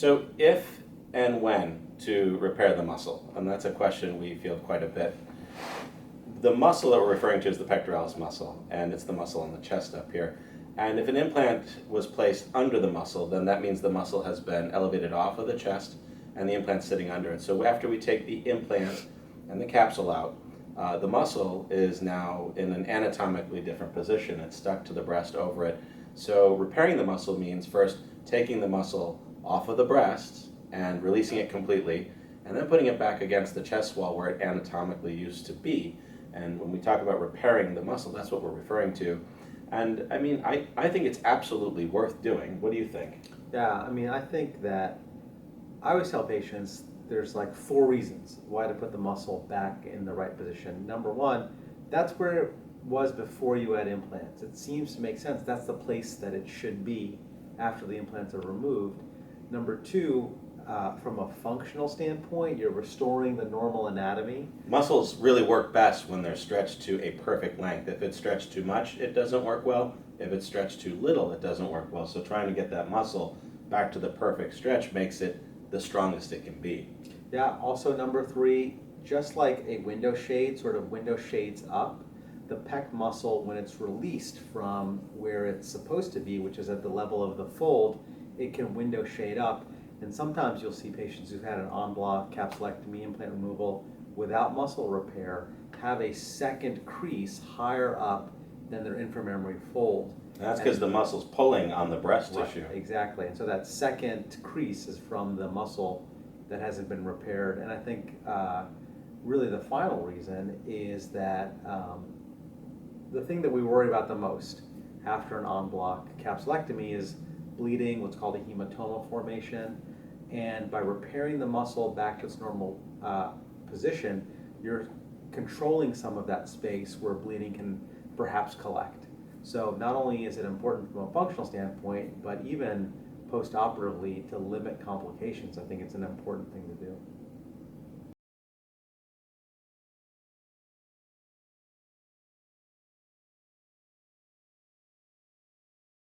So if and when to repair the muscle, and that's a question we field quite a bit. The muscle that we're referring to is the pectoralis muscle, and it's the muscle on the chest up here. And if an implant was placed under the muscle, then that means the muscle has been elevated off of the chest and the implant's sitting under it. So after we take the implant and the capsule out, the muscle is now in an anatomically different position. It's stuck to the breast over it. So repairing the muscle means first taking the muscle off of the breast and releasing it completely, and then putting it back against the chest wall where it anatomically used to be. And when we talk about repairing the muscle, that's what we're referring to. And I mean, I think it's absolutely worth doing. What do you think? Yeah, I mean, I think that I always tell patients there's like 4 reasons why to put the muscle back in the right position. Number one, that's where it was before you had implants. It seems to make sense. That's the place that it should be after the implants are removed. Number two, from a functional standpoint, you're restoring the normal anatomy. Muscles really work best when they're stretched to a perfect length. If it's stretched too much, it doesn't work well. If it's stretched too little, it doesn't work well. So trying to get that muscle back to the perfect stretch makes it the strongest it can be. Yeah, also number 3, just like a window shade sort of window shades up, the pec muscle, when it's released from where it's supposed to be, which is at the level of the fold, it can window shade up. And sometimes you'll see patients who've had an en bloc capsulectomy, implant removal without muscle repair have a second crease higher up than their inframemory fold. And that's because the muscle's pulling on the breast Right, tissue. exactly. And so that second crease is from the muscle that hasn't been repaired. And I think really the final reason is that the thing that we worry about the most after an en bloc capsulectomy is bleeding, what's called a hematoma formation. And by repairing the muscle back to its normal position, you're controlling some of that space where bleeding can perhaps collect. So not only is it important from a functional standpoint, but even post-operatively to limit complications, I think it's an important thing to do.